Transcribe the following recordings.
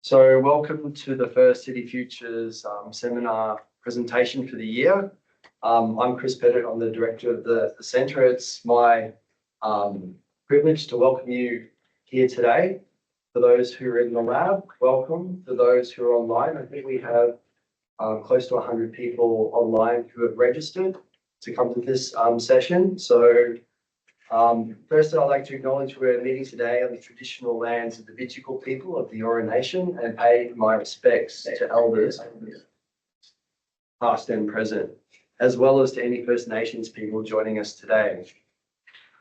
So welcome to the first City Futures seminar presentation for the year. I'm Chris Pettit, I'm the director of the centre. It's my privilege to welcome you here today. For those who are in the lab, welcome. For those who are online, I think we have close to 100 people online who have registered to come to this session. So first, I'd like to acknowledge we're meeting today on the traditional lands of the Bidjigal people of the Eora Nation and pay my respects to elders, past and present, as well as to any First Nations people joining us today.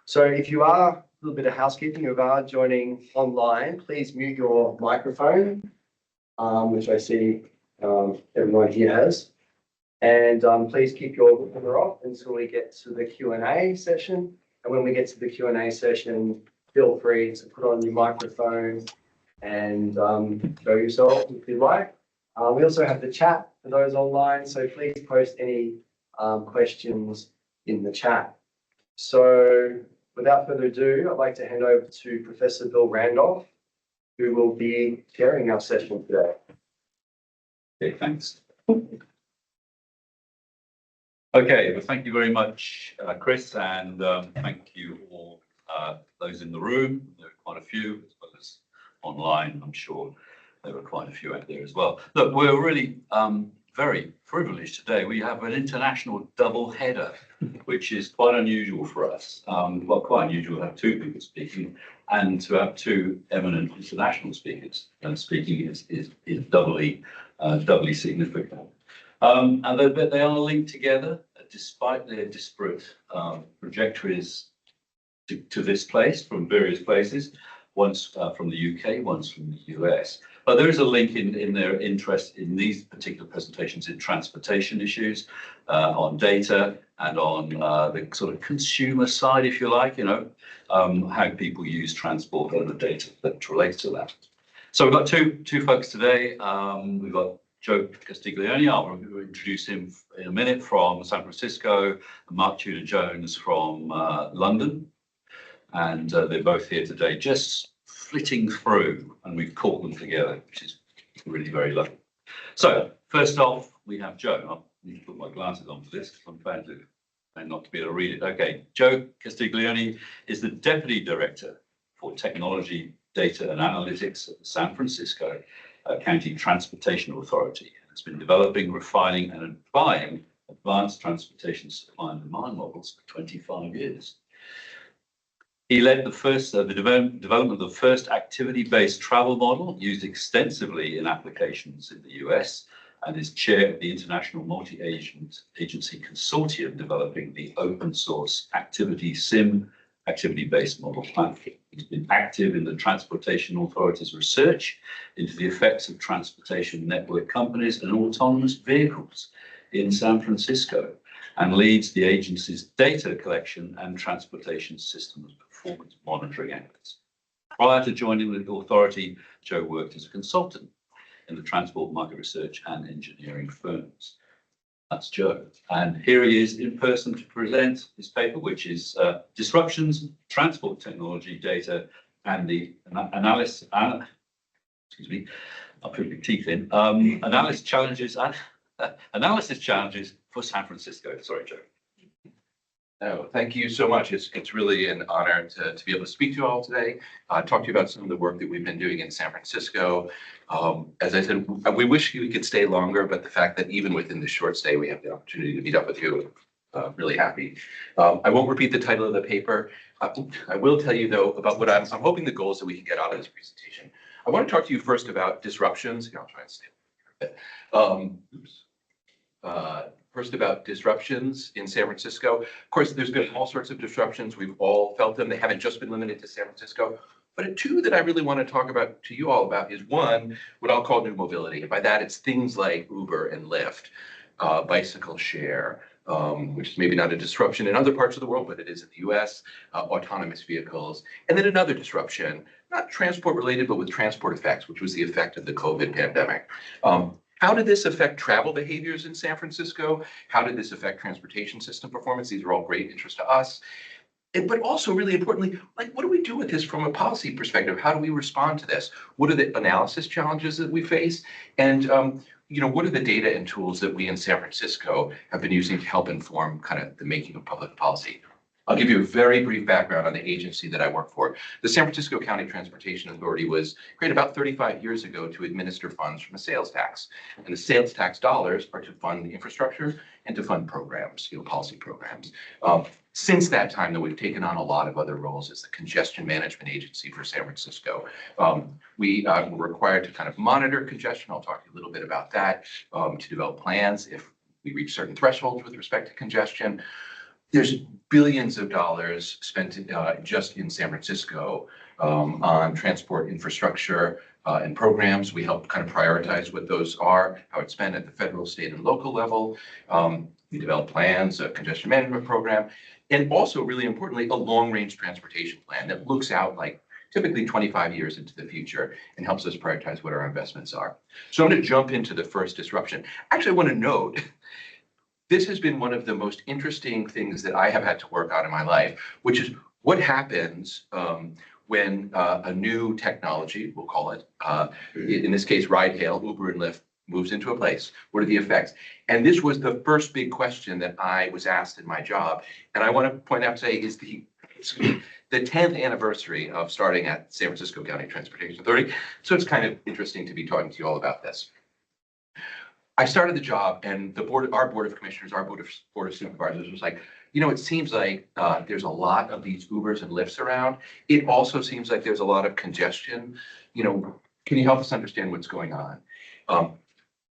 So if you are, a little bit of housekeeping, if you are joining online, please mute your microphone, which I see everyone here has. And please keep your camera off until we get to the Q&A session. And when we get to the Q&A session, feel free to put on your microphone and show yourself if you like. We also have the chat for those online, so please post any questions in the chat. So without further ado, I'd like to hand over to Professor Bill Randolph, who will be chairing our session today. Okay, thanks. Okay, well, thank you very much, Chris, and thank you all those in the room. There are quite a few, as well as online. I'm sure there are quite a few out there as well. Look, we're really very privileged today. We have an international double header, which is quite unusual for us. Well, quite unusual to have two people speaking and to have two eminent international speakers. And speaking is doubly significant. And they are linked together, despite their disparate trajectories to this place from various places, once from the UK, once from the US. But there is a link in their interest in these particular presentations in transportation issues, on data, and on the sort of consumer side, if you like, how people use transport and the data that relates to that. So we've got two folks today. We've got Joe Castiglione, I'll introduce him in a minute, from San Francisco, and Mark Tewdwr-Jones from London. And they're both here today, just flitting through, and we've caught them together, which is really very lovely. So first off, we have Joe. I need to put my glasses on for this, because I'm bound not to be able to read it. Okay, Joe Castiglione is the Deputy Director for Technology, Data and Analytics at the San Francisco County Transportation Authority, and has been developing, refining and applying advanced transportation supply and demand models for 25 years. He led the development of the first activity-based travel model used extensively in applications in the US, and is chair of the International Multi-Agency Consortium developing the open source activity-based model platform. He's been active in the Transportation Authority's research into the effects of transportation network companies and autonomous vehicles in San Francisco, and leads the agency's data collection and transportation systems performance monitoring efforts. Prior to joining the authority, Joe worked as a consultant in the transport market research and engineering firms. That's Joe. And here he is in person to present his paper, which is Disruptions, Transport Technology, Data, and the Analysis, excuse me, I'll put my teeth in, Analysis Challenges for San Francisco. Sorry, Joe. No, thank you so much. It's really an honor to be able to speak to you all today, talk to you about some of the work that we've been doing in San Francisco. As I said, we wish we could stay longer, but the fact that even within this short stay, we have the opportunity to meet up with you, really happy. I won't repeat the title of the paper. I will tell you, though, about what I'm hoping the goals that we can get out of this presentation. I want to talk to you first about disruptions. I'll try and stay a bit. First about disruptions in San Francisco. Of course, there's been all sorts of disruptions. We've all felt them. They haven't just been limited to San Francisco. But two that I really want to talk about to you all about is one, what I'll call new mobility. By that, it's things like Uber and Lyft, bicycle share, which is maybe not a disruption in other parts of the world, but it is in the US, autonomous vehicles. And then another disruption, not transport related, but with transport effects, which was the effect of the COVID pandemic. How did this affect travel behaviors in San Francisco? How did this affect transportation system performance? These are all great interest to us. But also really importantly, like, what do we do with this from a policy perspective? How do we respond to this? What are the analysis challenges that we face? And, what are the data and tools that we in San Francisco have been using to help inform kind of the making of public policy? I'll give you a very brief background on the agency that I work for. The San Francisco County Transportation Authority was created about 35 years ago to administer funds from a sales tax. And the sales tax dollars are to fund the infrastructure and to fund programs, policy programs. Since that time, though, we've taken on a lot of other roles as the congestion management agency for San Francisco. We were required to kind of monitor congestion. I'll talk to you a little bit about that, to develop plans if we reach certain thresholds with respect to congestion. There's billions of dollars spent just in San Francisco on transport infrastructure and programs. We help kind of prioritize what those are, how it's spent at the federal, state, and local level. We develop plans, a congestion management program, and also, really importantly, a long-range transportation plan that looks out like typically 25 years into the future and helps us prioritize what our investments are. So I'm going to jump into the first disruption. Actually, I want to note, this has been one of the most interesting things that I have had to work on in my life, which is what happens when a new technology, we'll call it, in this case, ride-hail, Uber and Lyft, moves into a place. What are the effects? And this was the first big question that I was asked in my job. And I want to point out today is the 10th anniversary of starting at San Francisco County Transportation Authority. So it's kind of interesting to be talking to you all about this. I started the job, and our board of commissioners, our board of supervisors was like, it seems like there's a lot of these Ubers and Lyfts around. It also seems like there's a lot of congestion. Can you help us understand what's going on?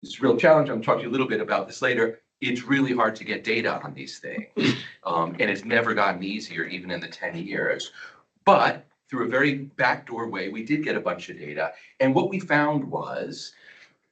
It's a real challenge. I'm talking to you a little bit about this later. It's really hard to get data on these things. And it's never gotten easier, even in the 10 years. But through a very backdoor way, we did get a bunch of data. And what we found was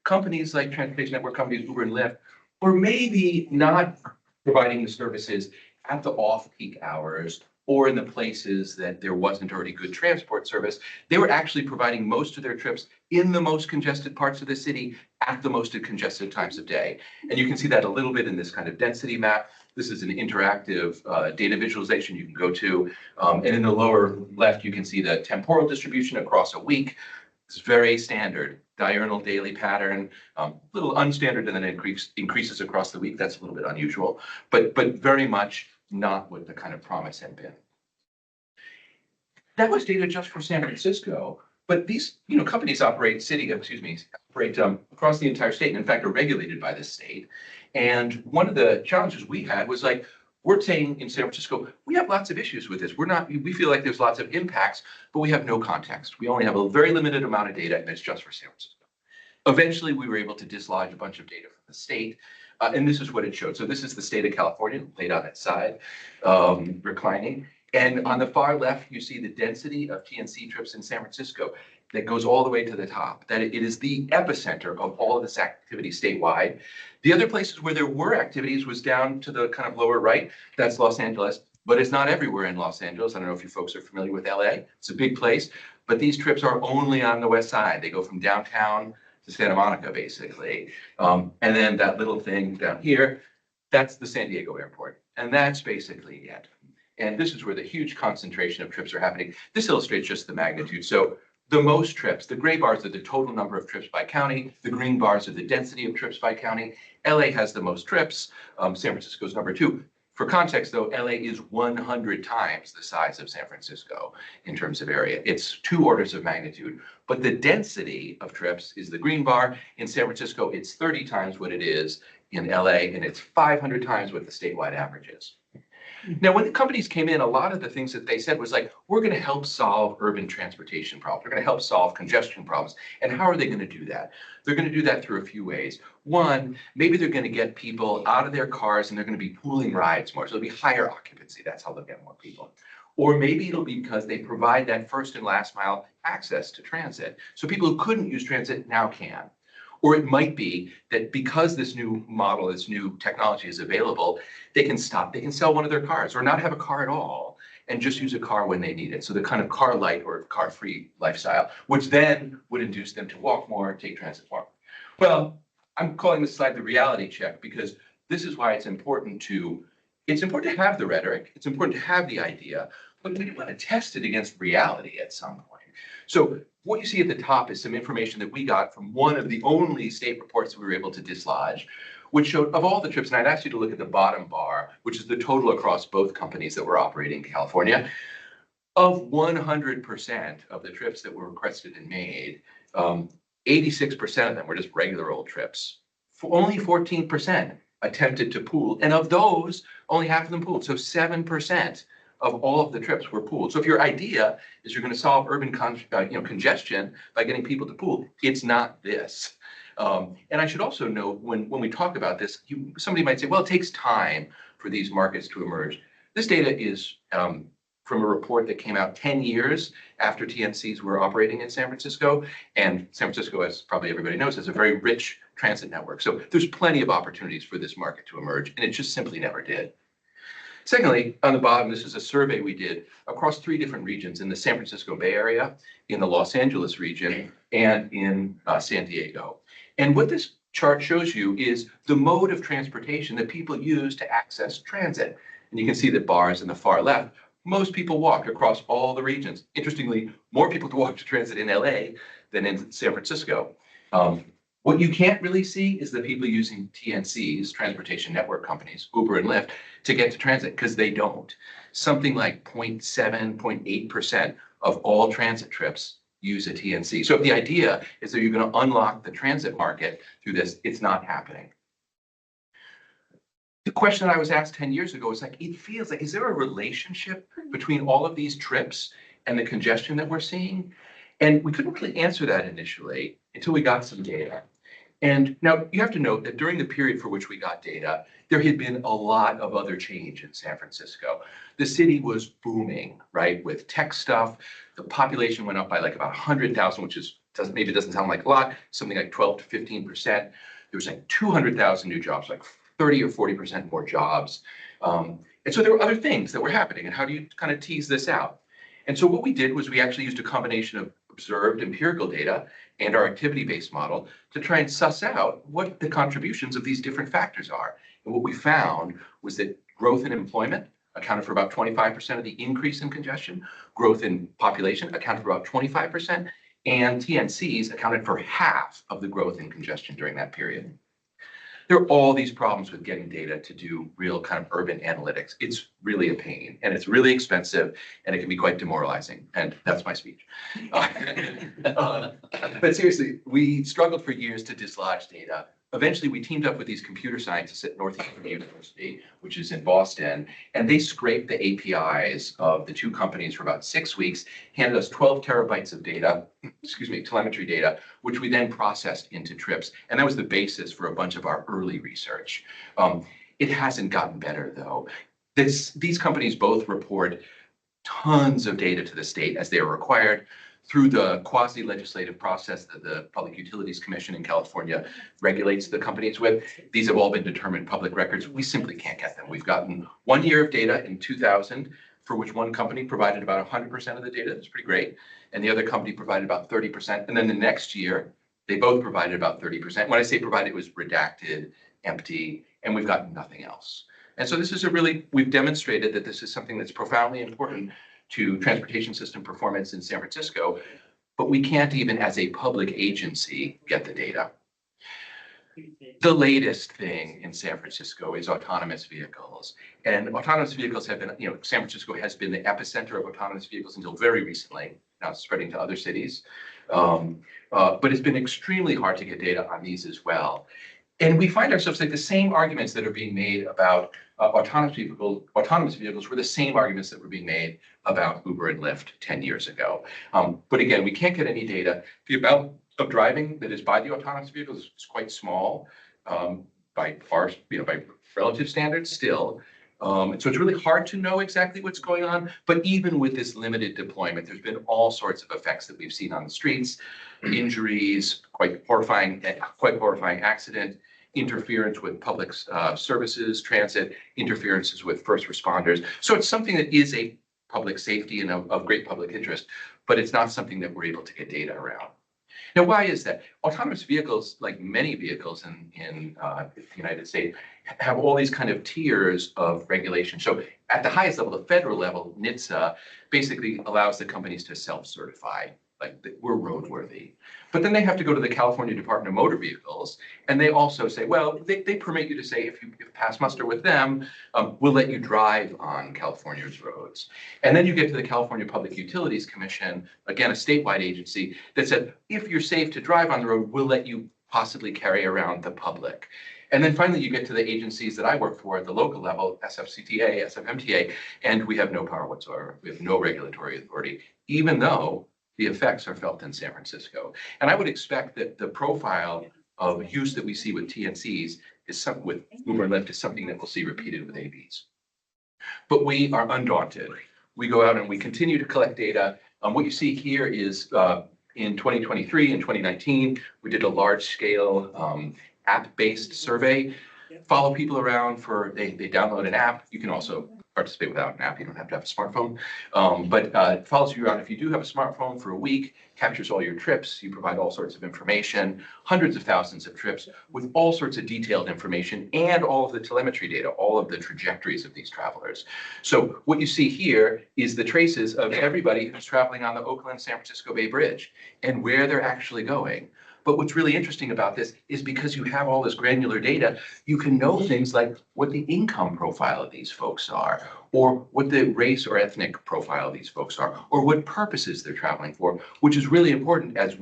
companies like transportation network companies, Uber and Lyft, were maybe not providing the services at the off-peak hours or in the places that there wasn't already good transport service. They were actually providing most of their trips in the most congested parts of the city at the most congested times of day. And you can see that a little bit in this kind of density map. This is an interactive data visualization you can go to. And in the lower left, you can see the temporal distribution across a week. It's very standard, diurnal daily pattern, a little unstandard, and then increases across the week. That's a little bit unusual, but very much not what the kind of promise had been. That was data just for San Francisco, but these companies operate across the entire state, and in fact are regulated by the state. And one of the challenges we had was like, we're saying in San Francisco, we have lots of issues with this. We feel like there's lots of impacts, but we have no context. We only have a very limited amount of data, and it's just for San Francisco. Eventually, we were able to dislodge a bunch of data from the state, and this is what it showed. So this is the state of California laid on its side, reclining. And on the far left, you see the density of TNC trips in San Francisco that goes all the way to the top, that it is the epicenter of all of this activity statewide. The other places where there were activities was down to the kind of lower right. That's Los Angeles, but it's not everywhere in Los Angeles. I don't know if you folks are familiar with LA. It's a big place, but these trips are only on the west side. They go from downtown to Santa Monica, basically. And then that little thing down here, that's the San Diego airport. And that's basically it. And this is where the huge concentration of trips are happening. This illustrates just the magnitude. So the most trips, the gray bars are the total number of trips by county. The green bars are the density of trips by county. LA has the most trips. San Francisco's number 2. For context, though, LA is 100 times the size of San Francisco in terms of area. It's 2 orders of magnitude. But the density of trips is the green bar. In San Francisco, it's 30 times what it is in LA, and it's 500 times what the statewide average is. Now, when the companies came in, a lot of the things that they said was like, we're going to help solve urban transportation problems. We're going to help solve congestion problems. And how are they going to do that? They're going to do that through a few ways. One, maybe they're going to get people out of their cars and they're going to be pooling rides more. So it'll be higher occupancy. That's how they'll get more people. Or maybe it'll be because they provide that first and last mile access to transit. So people who couldn't use transit now can. Or it might be that because this new model, this new technology is available, they can sell one of their cars or not have a car at all and just use a car when they need it. So the kind of car light or car free lifestyle, which then would induce them to walk more, take transit more. Well, I'm calling this slide the reality check because this is why it's important to it's important to have the rhetoric, it's important to have the idea, but we want to test it against reality at some point. So what you see at the top is some information that we got from one of the only state reports we were able to dislodge, which showed of all the trips, and I'd ask you to look at the bottom bar, which is the total across both companies that were operating in California. Of 100% of the trips that were requested and made, 86% of them were just regular old trips. Only 14% attempted to pool, and of those, only half of them pooled. So 7% of all of the trips were pooled. So if your idea is you're going to solve urban congestion by getting people to pool, it's not this. And I should also note, when we talk about this, somebody might say, well, it takes time for these markets to emerge. This data is from a report that came out 10 years after TNCs were operating in San Francisco. And San Francisco, as probably everybody knows, has a very rich transit network. So there's plenty of opportunities for this market to emerge, and it just simply never did. Secondly, on the bottom, this is a survey we did across 3 different regions: in the San Francisco Bay Area, in the Los Angeles region, and in San Diego. And what this chart shows you is the mode of transportation that people use to access transit. And you can see the bars in the far left. Most people walk across all the regions. Interestingly, more people walk to transit in LA than in San Francisco. What you can't really see is the people using TNCs, transportation network companies, Uber and Lyft, to get to transit, because they don't. Something like 0.7, 0.8% of all transit trips use a TNC. So if the idea is that you're going to unlock the transit market through this, it's not happening. The question that I was asked 10 years ago is like, it feels like, is there a relationship between all of these trips and the congestion that we're seeing? And we couldn't really answer that initially until we got some data. And now you have to note that during the period for which we got data, there had been a lot of other change in San Francisco. The city was booming, right, with tech stuff. The population went up by like about 100,000, which is maybe doesn't sound like a lot, something like 12 to 15%. There was like 200,000 new jobs, like 30 or 40% more jobs. And so there were other things that were happening. And how do you kind of tease this out? And so what we did was we actually used a combination of observed empirical data and our activity-based model to try and suss out what the contributions of these different factors are. And what we found was that growth in employment accounted for about 25% of the increase in congestion, growth in population accounted for about 25%, and TNCs accounted for half of the growth in congestion during that period. There are all these problems with getting data to do real kind of urban analytics. It's really a pain, and it's really expensive, and it can be quite demoralizing. And that's my speech. But seriously, we struggled for years to dislodge data. Eventually, we teamed up with these computer scientists at Northeastern University, which is in Boston, and they scraped the APIs of the 2 companies for about 6 weeks, handed us 12 terabytes of data, telemetry data, which we then processed into trips. And that was the basis for a bunch of our early research. It hasn't gotten better, though. These companies both report tons of data to the state as they are required through the quasi-legislative process that the Public Utilities Commission in California regulates the companies with. These have all been determined public records. We simply can't get them. We've gotten 1 year of data in 2000, for which one company provided about 100% of the data. That's pretty great. And the other company provided about 30%. And then the next year, they both provided about 30%. When I say provided, it was redacted, empty, and we've gotten nothing else. And so this is we've demonstrated that this is something that's profoundly important to transportation system performance in San Francisco, but we can't even as a public agency get the data. The latest thing in San Francisco is autonomous vehicles. And autonomous vehicles have been, San Francisco has been the epicenter of autonomous vehicles until very recently. Now it's spreading to other cities. But it's been extremely hard to get data on these as well. And we find ourselves like the same arguments that are being made about autonomous vehicles were the same arguments that were being made about Uber and Lyft 10 years ago. But again, we can't get any data. The amount of driving that is by the autonomous vehicles is quite small by relative standards still. And so it's really hard to know exactly what's going on. But even with this limited deployment, there's been all sorts of effects that we've seen on the streets, injuries, quite horrifying accident, interference with public services, transit, interferences with first responders. So it's something that is a public safety and of great public interest, but it's not something that we're able to get data around. Now, why is that? Autonomous vehicles, like many vehicles in the United States, have all these kind of tiers of regulation. So at the highest level, the federal level, NHTSA basically allows the companies to self-certify, like we're roadworthy. But then they have to go to the California Department of Motor Vehicles, and they also say, well, they permit you to say if you pass muster with them, we'll let you drive on California's roads. And then you get to the California Public Utilities Commission, again, a statewide agency that said, if you're safe to drive on the road, we'll let you possibly carry around the public. And then finally, you get to the agencies that I work for at the local level, SFCTA, SFMTA, and we have no power whatsoever. We have no regulatory authority, even though the effects are felt in San Francisco. And I would expect that the profile of use that we see with TNCs is something with Uber and Lyft is something that we'll see repeated with AVs. But we are undaunted. We go out and we continue to collect data. What you see here is in 2023 and 2019, we did a large scale app-based survey. Follow people around they download an app. You can also participate without an app. You don't have to have a smartphone. But it follows you around if you do have a smartphone for a week, captures all your trips. You provide all sorts of information, hundreds of thousands of trips with all sorts of detailed information and all of the telemetry data, all of the trajectories of these travelers. So what you see here is the traces of everybody who's traveling on the Oakland-San Francisco Bay Bridge and where they're actually going. But what's really interesting about this is because you have all this granular data, you can know things like what the income profile of these folks are, or what the race or ethnic profile of these folks are, or what purposes they're traveling for, which is really important as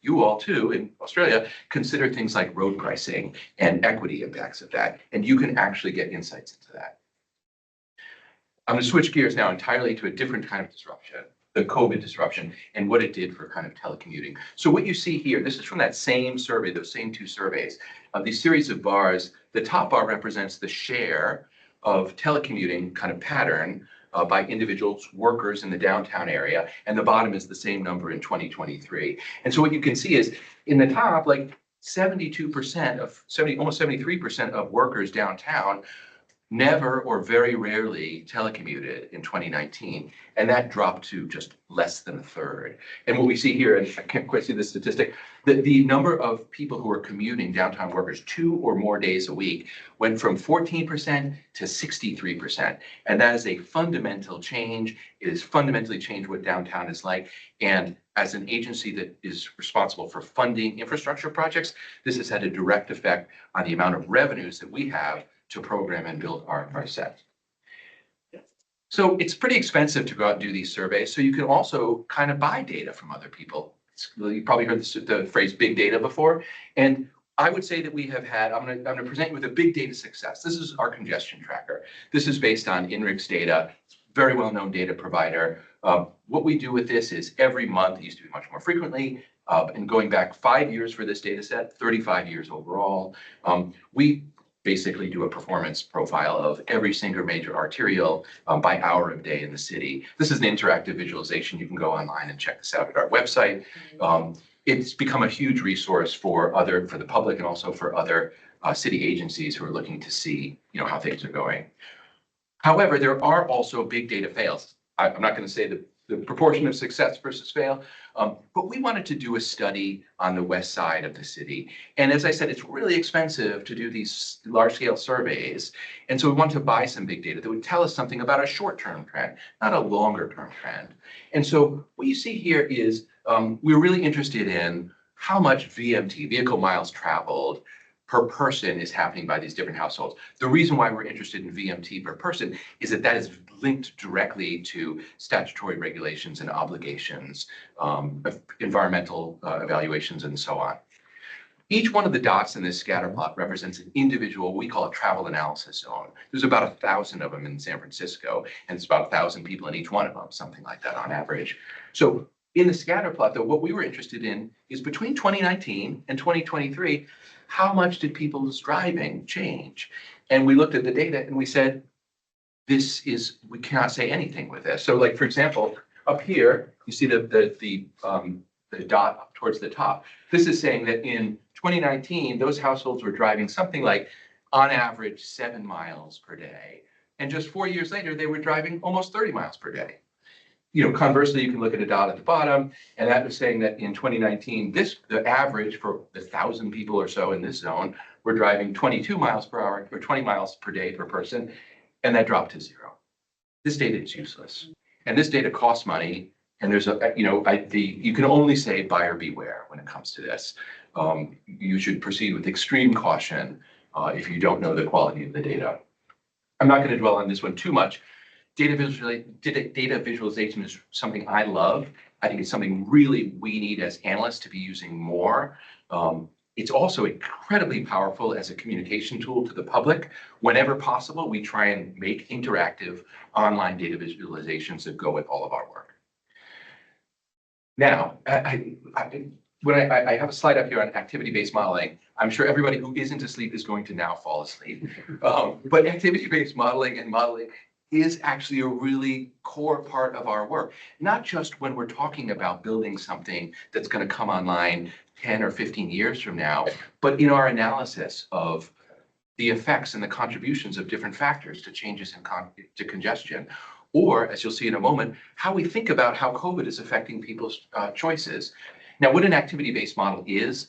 you all too in Australia, consider things like road pricing and equity impacts of that. And you can actually get insights into that. I'm going to switch gears now entirely to a different kind of disruption, the COVID disruption, and what it did for kind of telecommuting. So what you see here, this is from that same survey, those same two surveys, these series of bars. The top bar represents the share of telecommuting kind of pattern by individuals, workers in the downtown area, and the bottom is the same number in 2023. And so what you can see is in the top, like 72% almost 73% of workers downtown never or very rarely telecommuted in 2019, and that dropped to just less than a third. And what we see here, and I can't quite see the statistic, that the number of people who are commuting, downtown workers, 2 or more days a week, went from 14% to 63%. And that is a fundamental change. It has fundamentally changed what downtown is like. And as an agency that is responsible for funding infrastructure projects, this has had a direct effect on the amount of revenues that we have to program and build our set. So it's pretty expensive to go out and do these surveys. So you can also kind of buy data from other people. You probably heard the phrase big data before. And I would say that we have had, I'm going to present you with a big data success. This is our congestion tracker. This is based on INRIX data, very well-known data provider. What we do with this is every month, it used to be much more frequently, and going back 5 years for this data set, 35 years overall, we basically do a performance profile of every single major arterial by hour of day in the city. This is an interactive visualization. You can go online and check this out at our website. It's become a huge resource for the public and also for other city agencies who are looking to see, how things are going. However, there are also big data fails. I'm not going to say the proportion of success versus fail, but we wanted to do a study on the west side of the city. And as I said, it's really expensive to do these large-scale surveys. And so we wanted to buy some big data that would tell us something about a short-term trend, not a longer-term trend. And so what you see here is we're really interested in how much VMT, vehicle miles traveled, per person is happening by these different households. The reason why we're interested in VMT per person is that is linked directly to statutory regulations and obligations, environmental evaluations, and so on. Each one of the dots in this scatter plot represents an individual, we call it travel analysis zone. There's about 1,000 of them in San Francisco, and it's about 1,000 people in each one of them, something like that on average. So in the scatter plot, though, what we were interested in is between 2019 and 2023, how much did people's driving change? And we looked at the data and we said, we cannot say anything with this. So like, for example, up here, you see the dot up towards the top. This is saying that in 2019, those households were driving something like, on average, 7 miles per day. And just 4 years later, they were driving almost 30 miles per day. Conversely, you can look at a dot at the bottom, and that was saying that in 2019, the average for the 1,000 people or so in this zone were driving 22 miles per hour or 20 miles per day per person, and that dropped to 0. This data is useless, and this data costs money. And there's you can only say buyer beware when it comes to this. You should proceed with extreme caution if you don't know the quality of the data. I'm not going to dwell on this one too much. Data visualization is something I love. I think it's something really we need as analysts to be using more. It's also incredibly powerful as a communication tool to the public. Whenever possible, we try and make interactive online data visualizations that go with all of our work. Now, I have a slide up here on activity-based modeling. I'm sure everybody who isn't asleep is going to now fall asleep. But activity-based modeling and modeling is actually a really core part of our work, not just when we're talking about building something that's going to come online 10 or 15 years from now, but in our analysis of the effects and the contributions of different factors to changes to congestion, or, as you'll see in a moment, how we think about how COVID is affecting people's choices. Now, what an activity-based model is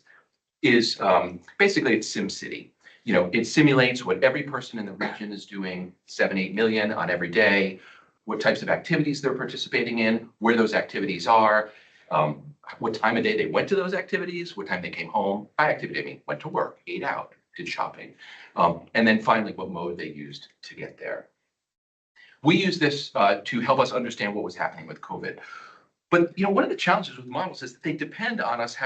basically it's SimCity. It simulates what every person in the region is doing, 7-8 million on every day, what types of activities they're participating in, where those activities are, what time of day they went to those activities, what time they came home. By activity, I mean went to work, ate out, did shopping, and then finally what mode they used to get there. We use this to help us understand what was happening with COVID. But one of the challenges with models is that they depend on us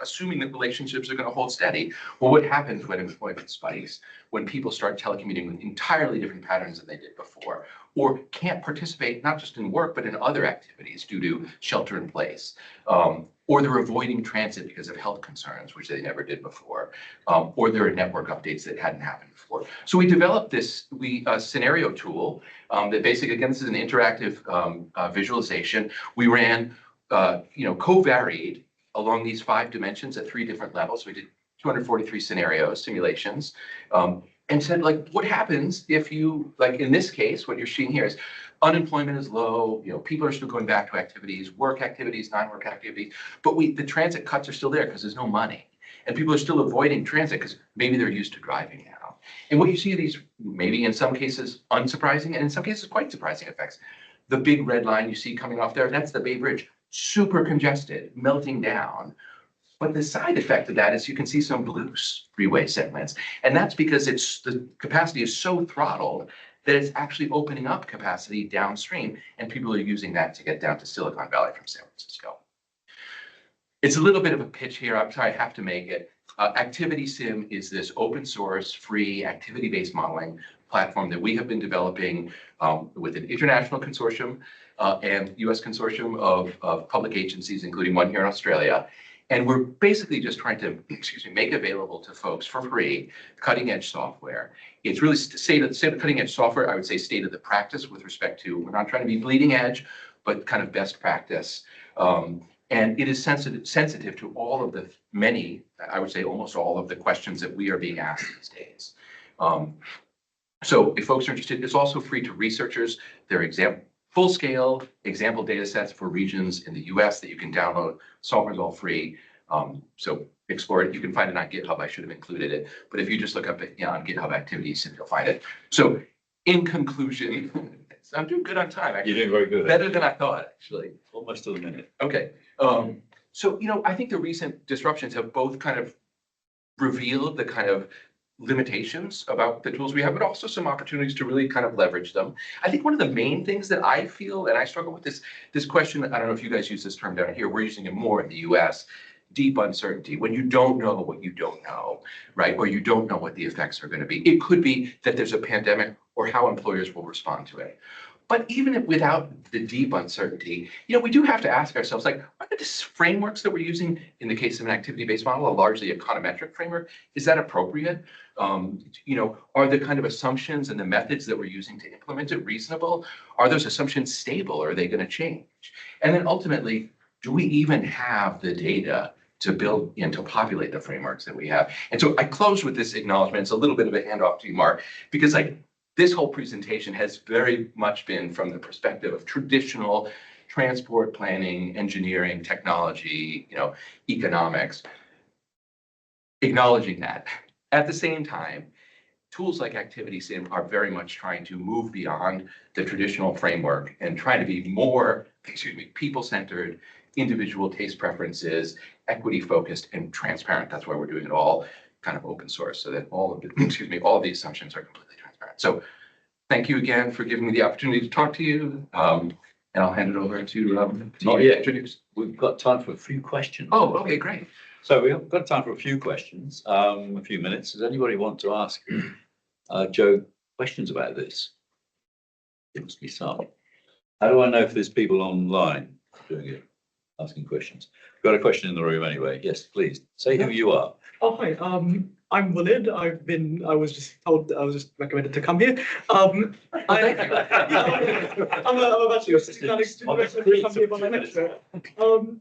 assuming that relationships are going to hold steady. Well, what happens when employment spikes, when people start telecommuting with entirely different patterns than they did before, or can't participate not just in work, but in other activities due to shelter in place, or they're avoiding transit because of health concerns, which they never did before, or there are network updates that hadn't happened before. So we developed this scenario tool that basically, again, this is an interactive visualization. We ran, covariate along these 5 dimensions at 3 different levels. We did 243 scenarios, simulations, and said, what happens if you, in this case, what you're seeing here is unemployment is low, people are still going back to activities, work activities, non-work activities, but the transit cuts are still there because there's no money. And people are still avoiding transit because maybe they're used to driving now. And what you see are these, maybe in some cases, unsurprising, and in some cases, quite surprising effects. The big red line you see coming off there, that's the Bay Bridge, super congested, melting down. But the side effect of that is you can see some blue freeway segments. And that's because the capacity is so throttled that it's actually opening up capacity downstream, and people are using that to get down to Silicon Valley from San Francisco. It's a little bit of a pitch here. I'm sorry, I have to make it. ActivitySim is this open source, free, activity-based modeling platform that we have been developing with an international consortium and US consortium of public agencies, including one here in Australia. And we're basically just trying to, make available to folks for free cutting edge software. It's really state of cutting edge software, I would say state of the practice with respect to, we're not trying to be bleeding edge, but kind of best practice. And it is sensitive to all of the many, I would say almost all of the questions that we are being asked these days. So if folks are interested, it's also free to researchers. There are full-scale example data sets for regions in the US that you can download. Software's all free. So explore it. You can find it on GitHub. I should have included it. But if you just look up it on GitHub Activities, you'll find it. So in conclusion, I'm doing good on time. Actually. You're doing very good. Better than I thought, actually. Almost to the minute. Okay. So, I think the recent disruptions have both kind of revealed the kind of limitations about the tools we have, but also some opportunities to really kind of leverage them. I think one of the main things that I feel, and I struggle with this question, I don't know if you guys use this term down here, we're using it more in the US, deep uncertainty, when you don't know what you don't know, right? Or you don't know what the effects are going to be. It could be that there's a pandemic or how employers will respond to it. But even without the deep uncertainty, we do have to ask ourselves, are the frameworks that we're using in the case of an activity-based model, a largely econometric framework, is that appropriate? Are the kind of assumptions and the methods that we're using to implement it reasonable? Are those assumptions stable? Or are they going to change? And then ultimately, do we even have the data to build and to populate the frameworks that we have? And so I close with this acknowledgement. It's a little bit of a handoff to you, Mark, because this whole presentation has very much been from the perspective of traditional transport planning, engineering, technology, economics, acknowledging that. At the same time, tools like Activity Sim are very much trying to move beyond the traditional framework and trying to be more, people-centered, individual taste preferences, equity-focused, and transparent. That's why we're doing it all kind of open source, so that all of the, all of the assumptions are completely transparent. So thank you again for giving me the opportunity to talk to you. And I'll hand it over to you to introduce. We've got time for a few questions. Oh, okay, great. So we've got time for a few questions, a few minutes. Does anybody want to ask Joe questions about this? There must be some. How do I know if there's people online doing it, asking questions? We've got a question in the room anyway. Yes, please say who you are. Oh, hi. I'm Willard. I was just recommended to come here. Thank you. I'm a bachelor student. Come here by my lecturer.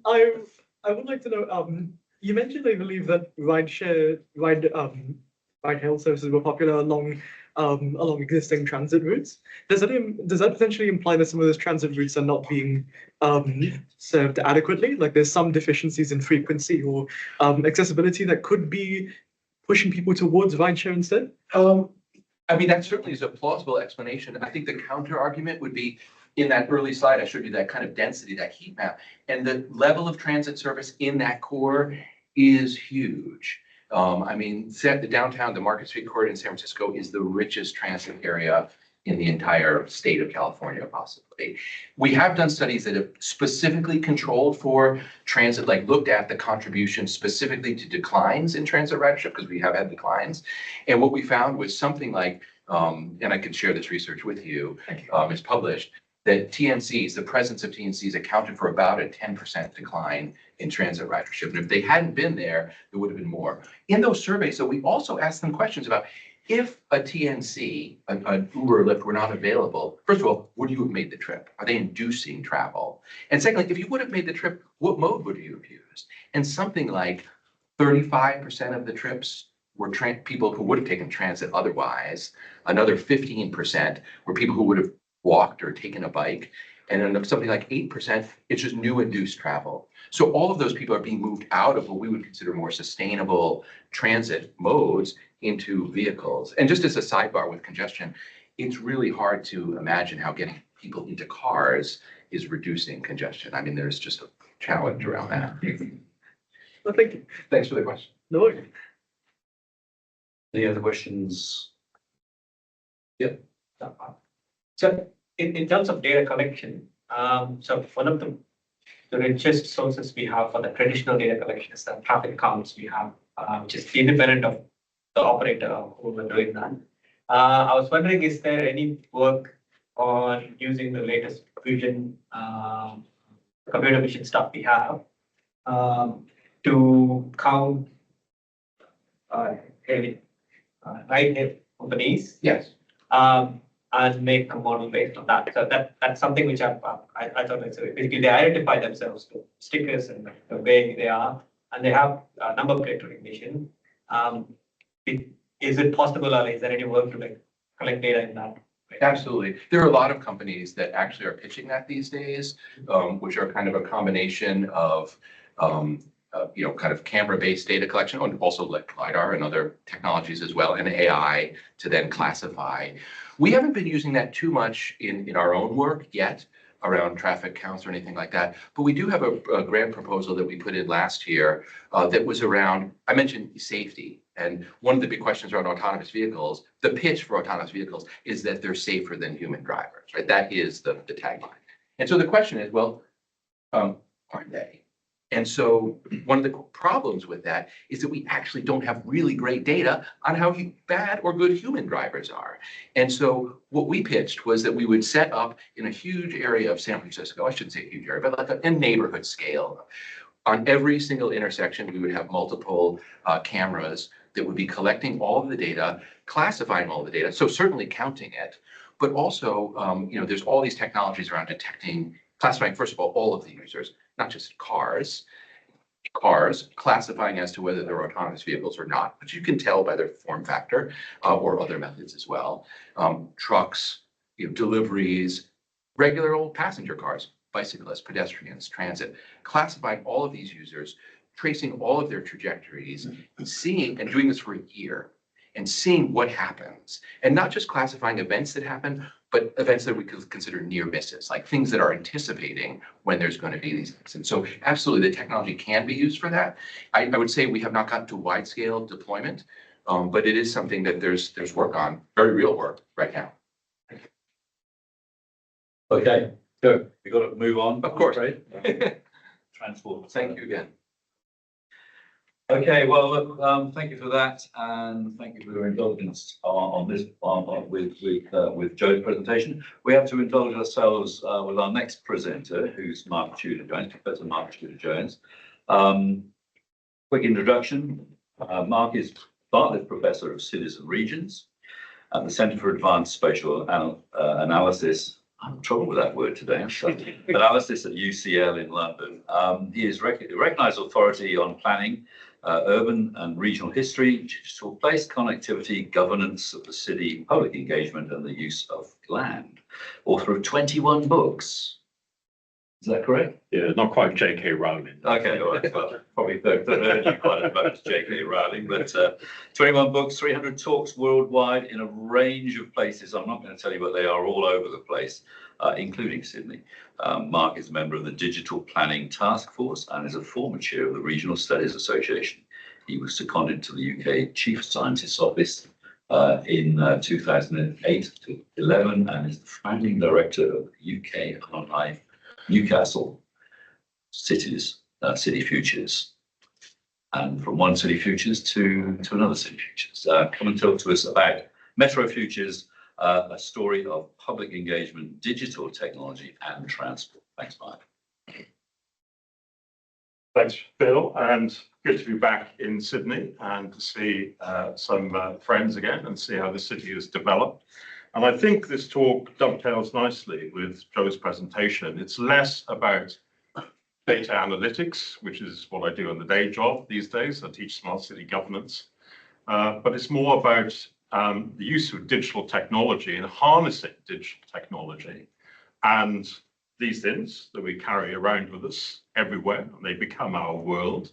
I would like to know, you mentioned, I believe, that ride-hail services were popular along existing transit routes. Does that potentially imply that some of those transit routes are not being served adequately? Like there's some deficiencies in frequency or accessibility that could be pushing people towards rideshare instead? I mean, that certainly is a plausible explanation. I think the counter argument would be in that early slide, I showed you that kind of density, that heat map, and the level of transit service in that core is huge. I mean, the downtown, the Market Street corridor in San Francisco is the richest transit area in the entire state of California, possibly. We have done studies that have specifically controlled for transit, like looked at the contribution specifically to declines in transit ridership, because we have had declines. And what we found was something like, and I can share this research with you, it's published, that TNCs, the presence of TNCs accounted for about a 10% decline in transit ridership. And if they hadn't been there, there would have been more. In those surveys, so we also asked them questions about if a TNC, an Uber or Lyft were not available, first of all, would you have made the trip? Are they inducing travel? And secondly, if you would have made the trip, what mode would you have used? And something like 35% of the trips were people who would have taken transit otherwise. Another 15% were people who would have walked or taken a bike. And then something like 8%, it's just new induced travel. So all of those people are being moved out of what we would consider more sustainable transit modes into vehicles. And just as a sidebar with congestion, it's really hard to imagine how getting people into cars is reducing congestion. I mean, there's just a challenge around that. Well, thank you. Thanks for the question. No worries. Any other questions? Yep. So in terms of data collection, so one of the richest sources we have for the traditional data collection is the traffic counts we have, which is independent of the operator who were doing that. I was wondering, is there any work on using the latest vision, computer vision stuff we have to count ride companies? Yes. And make a model based on that. So that's something which I thought it's basically they identify themselves to stickers and the way they are, and they have number plate recognition. Is it possible, or is there any work to collect data in that? Absolutely. There are a lot of companies that actually are pitching that these days, which are kind of a combination of kind of camera-based data collection, and also like LiDAR and other technologies as well, and AI to then classify. We haven't been using that too much in our own work yet around traffic counts or anything like that, but we do have a grant proposal that we put in last year that was around, I mentioned safety, and one of the big questions around autonomous vehicles, the pitch for autonomous vehicles is that they're safer than human drivers, right? That is the tagline. And so the question is, well, aren't they? And so one of the problems with that is that we actually don't have really great data on how bad or good human drivers are. And so what we pitched was that we would set up in a huge area of San Francisco, I shouldn't say a huge area, but like a neighborhood scale. On every single intersection, we would have multiple cameras that would be collecting all of the data, classifying all of the data, so certainly counting it, but also, there's all these technologies around detecting, classifying, first of all of the users, not just cars, classifying as to whether they're autonomous vehicles or not, which you can tell by their form factor or other methods as well. Trucks, deliveries, regular old passenger cars, bicyclists, pedestrians, transit, classifying all of these users, tracing all of their trajectories, seeing and doing this for a year and seeing what happens. And not just classifying events that happen, but events that we could consider near misses, like things that are anticipating when there's going to be these things. And so absolutely the technology can be used for that. I would say we have not gotten to wide scale deployment, but it is something that there's work on, very real work right now. Okay, so we've got to move on. Of course. Right? Transport. Thank you again. Okay, well, look, thank you for that, and thank you for your indulgence on this with Joe's presentation. We have to indulge ourselves with our next presenter, who's Mark Tewdwr-Jones, Professor Mark Tewdwr-Jones. Quick introduction: Mark is Bartlett Professor of Cities and Regions at the Centre for Advanced Spatial Analysis. I'm in trouble with that word today. Analysis at UCL in London. He is recognised authority on planning, urban and regional history, digital place connectivity, governance of the city, public engagement, and the use of land. Author of 21 books. Is that correct? Yeah, not quite J.K. Rowling. Okay, all right. Well, probably don't urge you quite as much as J.K. Rowling, but 21 books, 300 talks worldwide in a range of places. I'm not going to tell you, but they are all over the place, including Sydney. Mark is a member of the Digital Planning Task Force and is a former chair of the Regional Studies Association. He was seconded to the UK Chief Scientist's Office in 2008 to 11 and is the founding director of UK Archive Newcastle Cities, City Futures, and from one City Futures to another City Futures. Come and talk to us about Metro Futures, a story of public engagement, digital technology and transport. Thanks, Mark. Thanks, Phil, and good to be back in Sydney and to see some friends again and see how the city has developed. And I think this talk dovetails nicely with Joe's presentation. It's less about data analytics, which is what I do in the day job these days. I teach smart city governance, but it's more about the use of digital technology and harnessing digital technology and these things that we carry around with us everywhere, and they become our world,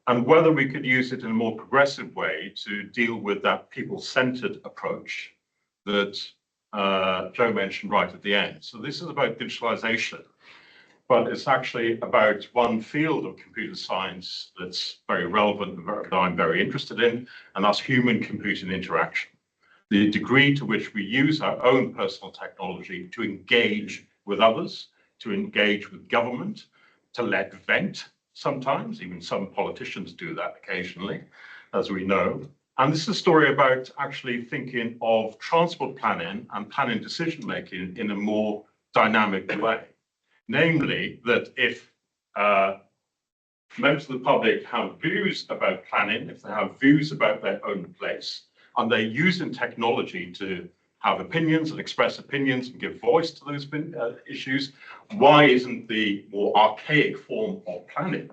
and whether we could use it in a more progressive way to deal with that people-centered approach that Joe mentioned right at the end. So this is about digitalization, but it's actually about one field of computer science that's very relevant and that I'm very interested in, and that's human computing interaction. The degree to which we use our own personal technology to engage with others, to engage with government, to let vent sometimes, even some politicians do that occasionally, as we know. And this is a story about actually thinking of transport planning and planning decision-making in a more dynamic way. Namely, that if members of the public have views about planning, if they have views about their own place, and they're using technology to have opinions and express opinions and give voice to those issues, why isn't the more archaic form of planning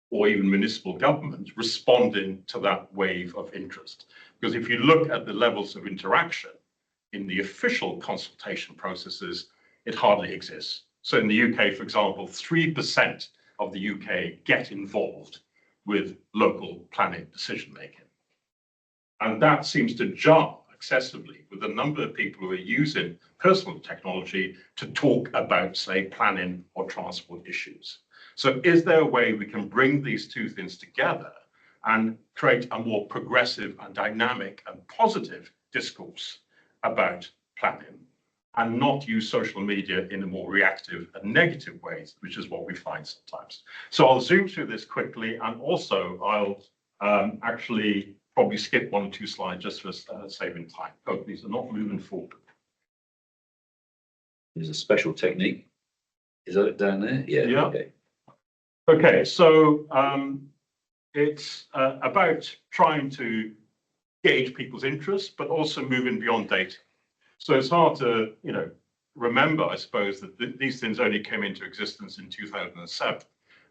or even municipal government responding to that wave of interest? Because if you look at the levels of interaction in the official consultation processes, it hardly exists. So in the UK, for example, 3% of the UK get involved with local planning decision-making. And that seems to jar excessively with the number of people who are using personal technology to talk about, say, planning or transport issues. So is there a way we can bring these two things together and create a more progressive and dynamic and positive discourse about planning and not use social media in a more reactive and negative ways, which is what we find sometimes? So I'll zoom through this quickly, and also I'll actually probably skip one or two slides just for saving time. Oh, these are not moving forward. There's a special technique. Is that it down there? Yeah. Yeah. Okay. Okay, so it's about trying to gauge people's interests, but also moving beyond data. So it's hard to, remember, I suppose, that these things only came into existence in 2007,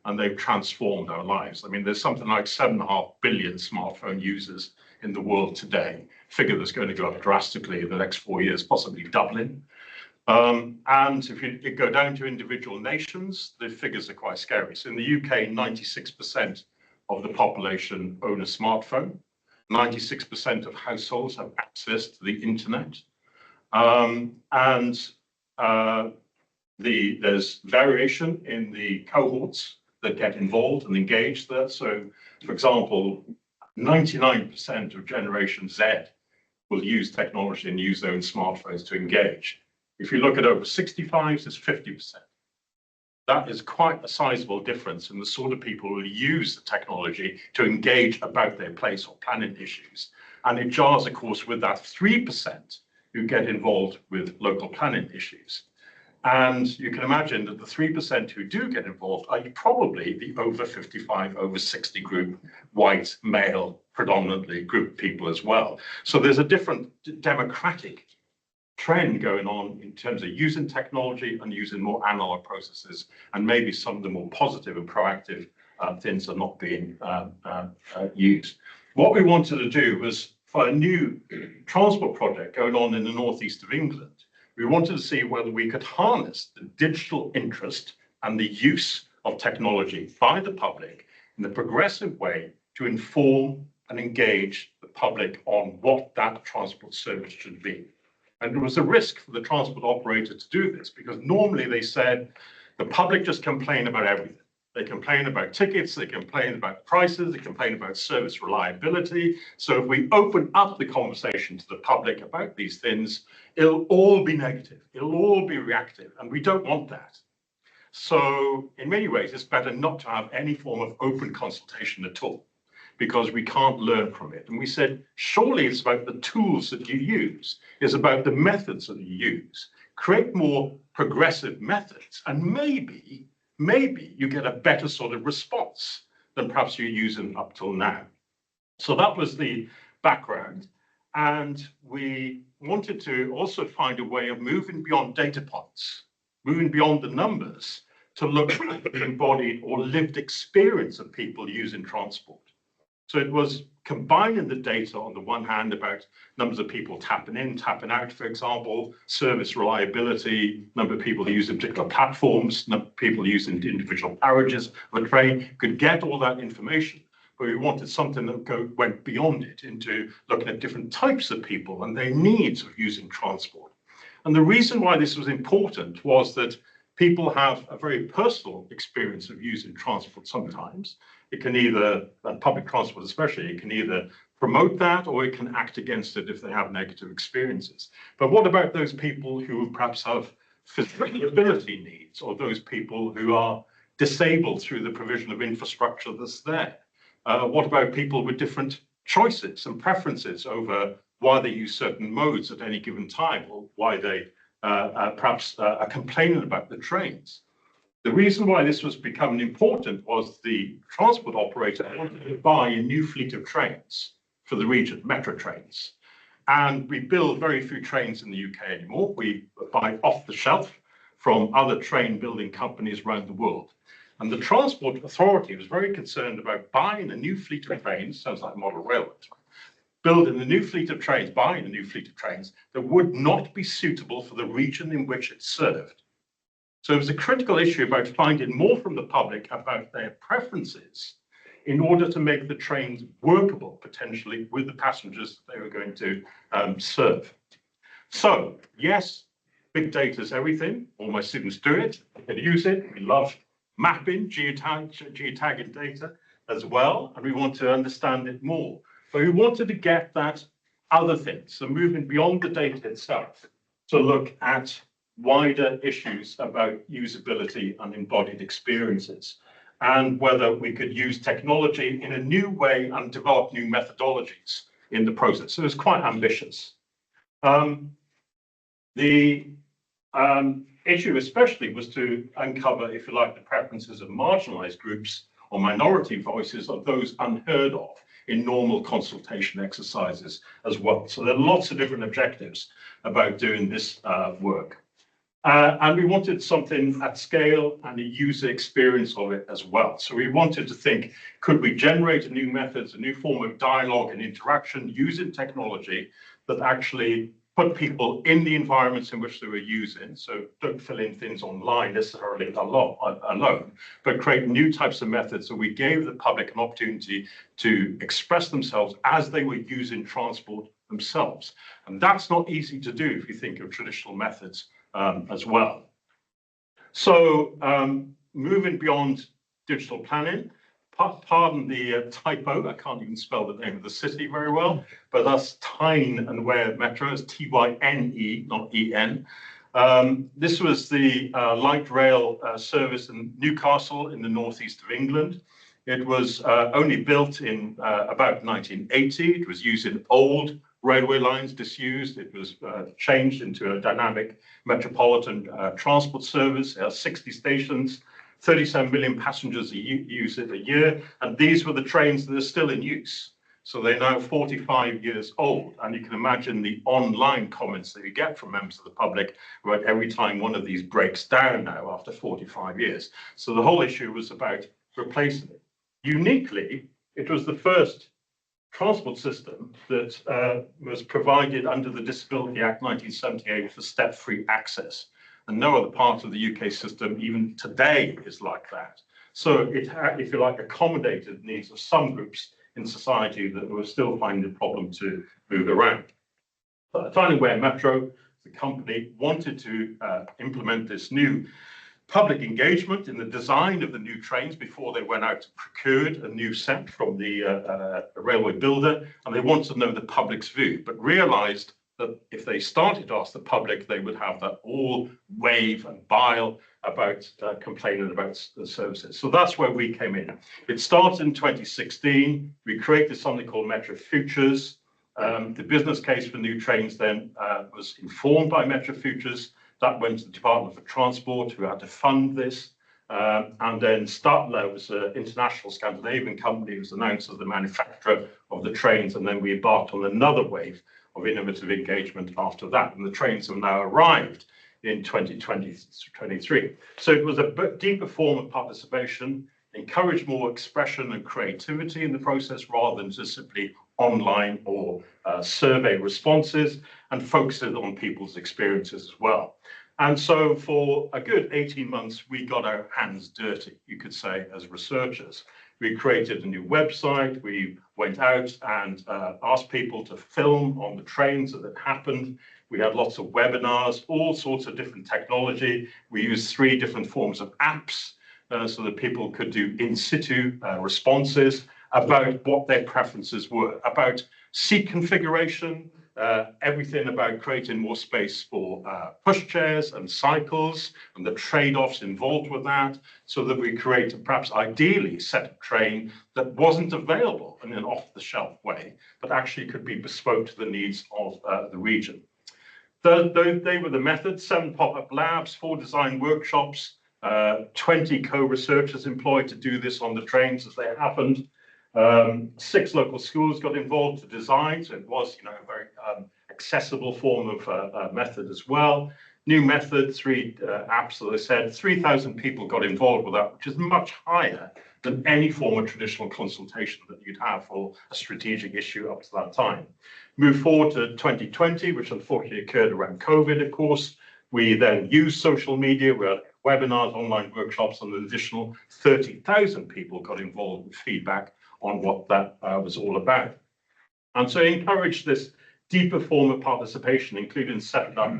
and they've transformed our lives. I mean, there's something like 7.5 billion smartphone users in the world today, figure that's going to go up drastically in the next 4 years, possibly doubling. And if you go down to individual nations, the figures are quite scary. So in the UK, 96% of the population own a smartphone. 96% of households have access to the internet. There's variation in the cohorts that get involved and engaged there. So, for example, 99% of Generation Z will use technology and use their own smartphones to engage. If you look at over 65s, it's 50%. That is quite a sizable difference in the sort of people who use the technology to engage about their place or planet issues. And it jars, of course, with that 3% who get involved with local planet issues. And you can imagine that the 3% who do get involved are probably the over 55, over 60 group, white, male, predominantly group of people as well. So there's a different democratic trend going on in terms of using technology and using more analog processes, and maybe some of the more positive and proactive things are not being used. What we wanted to do was, for a new transport project going on in the northeast of England, we wanted to see whether we could harness the digital interest and the use of technology by the public in a progressive way to inform and engage the public on what that transport service should be. And there was a risk for the transport operator to do this, because normally they said the public just complain about everything. They complain about tickets, they complain about prices, they complain about service reliability. So if we open up the conversation to the public about these things, it'll all be negative, it'll all be reactive, and we don't want that. So in many ways, it's better not to have any form of open consultation at all, because we can't learn from it. And we said, surely it's about the tools that you use, it's about the methods that you use. Create more progressive methods, and maybe you get a better sort of response than perhaps you're using up till now. So that was the background. And we wanted to also find a way of moving beyond data points, moving beyond the numbers, to look at the embodied or lived experience of people using transport. So it was combining the data on the one hand about numbers of people tapping in, tapping out, for example, service reliability, number of people using particular platforms, number of people using individual carriages of a train, could get all that information. But we wanted something that went beyond it into looking at different types of people and their needs of using transport. And the reason why this was important was that people have a very personal experience of using transport sometimes. It can either, and public transport especially, it can either promote that or it can act against it if they have negative experiences. But what about those people who perhaps have physical ability needs, or those people who are disabled through the provision of infrastructure that's there? What about people with different choices and preferences over why they use certain modes at any given time, or why they perhaps are complaining about the trains? The reason why this was becoming important was the transport operator wanted to buy a new fleet of trains for the region, metro trains. And we build very few trains in the UK anymore. We buy off the shelf from other train building companies around the world. And the Transport Authority was very concerned about buying a new fleet of trains, sounds like model railways, building a new fleet of trains, buying a new fleet of trains that would not be suitable for the region in which it served. So it was a critical issue about finding more from the public about their preferences in order to make the trains workable, potentially, with the passengers that they were going to serve. So, yes, big data is everything. All my students do it. They can use it. We love mapping, geotagging data as well, and we want to understand it more. But we wanted to get that other thing, so moving beyond the data itself to look at wider issues about usability and embodied experiences, and whether we could use technology in a new way and develop new methodologies in the process. So it's quite ambitious. The issue especially was to uncover, if you like, the preferences of marginalized groups or minority voices, of those unheard of in normal consultation exercises as well. So there are lots of different objectives about doing this work. And we wanted something at scale and a user experience of it as well. So we wanted to think, could we generate new methods, a new form of dialogue and interaction using technology that actually put people in the environments in which they were using. So don't fill in things online necessarily alone, but create new types of methods. So we gave the public an opportunity to express themselves as they were using transport themselves. And that's not easy to do if you think of traditional methods as well. So moving beyond digital planning, pardon the typo, I can't even spell the name of the city very well, but that's Tyne and Wear Metro, it's Tyne, not En. This was the light rail service in Newcastle in the northeast of England. It was only built in about 1980. It was used in old railway lines, disused. It was changed into a dynamic metropolitan transport service. It has 60 stations. 37 million passengers use it a year, and these were the trains that are still in use. So they're now 45 years old, and you can imagine the online comments that you get from members of the public about every time one of these breaks down now after 45 years. So the whole issue was about replacing it. Uniquely, it was the first transport system that was provided under the Disability Act 1978 for step-free access. And no other part of the UK system, even today, is like that. So it, if you like, accommodated the needs of some groups in society that were still finding a problem to move around. But Tyne and Wear Metro, the company, wanted to implement this new public engagement in the design of the new trains before they went out to procure a new set from the railway builder, and they wanted to know the public's view, but realised that if they started to ask the public, they would have that all wave and bile about complaining about the services. So that's where we came in. It started in 2016. We created something called Metro Futures. The business case for new trains then was informed by Metro Futures. That went to the Department for Transport, who had to fund this. And then Statler was an international Scandinavian company, who was announced as the manufacturer of the trains. And then we embarked on another wave of innovative engagement after that. And the trains have now arrived in 2023. So it was a deeper form of participation, encouraged more expression and creativity in the process rather than just simply online or survey responses, and focused on people's experiences as well. And so for a good 18 months, we got our hands dirty, you could say, as researchers. We created a new website. We went out and asked people to film on the trains as it happened. We had lots of webinars, all sorts of different technology. We used 3 different forms of apps so that people could do in situ responses about what their preferences were, about seat configuration, everything about creating more space for pushchairs and cycles and the trade-offs involved with that, so that we create a perhaps ideally set of train that wasn't available in an off-the-shelf way, but actually could be bespoke to the needs of the region. They were the methods: 7 pop-up labs, 4 design workshops, 20 co-researchers employed to do this on the trains as they happened. 6 local schools got involved to design, so it was, a very accessible form of method as well. New method, 3 apps, as I said, 3,000 people got involved with that, which is much higher than any form of traditional consultation that you'd have for a strategic issue up to that time. Move forward to 2020, which unfortunately occurred around COVID, of course. We then used social media. We had webinars, online workshops, and an additional 30,000 people got involved with feedback on what that was all about. And so encouraged this deeper form of participation, including setting up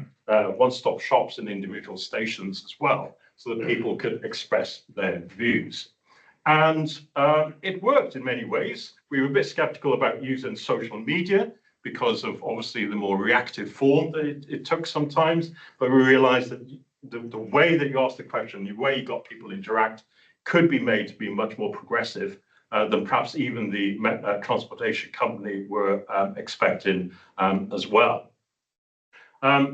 one-stop shops in individual stations as well, so that people could express their views. And it worked in many ways. We were a bit skeptical about using social media because of obviously the more reactive form that it took sometimes, but we realized that the way that you asked the question, the way you got people interact, could be made to be much more progressive than perhaps even the transportation company were expecting as well.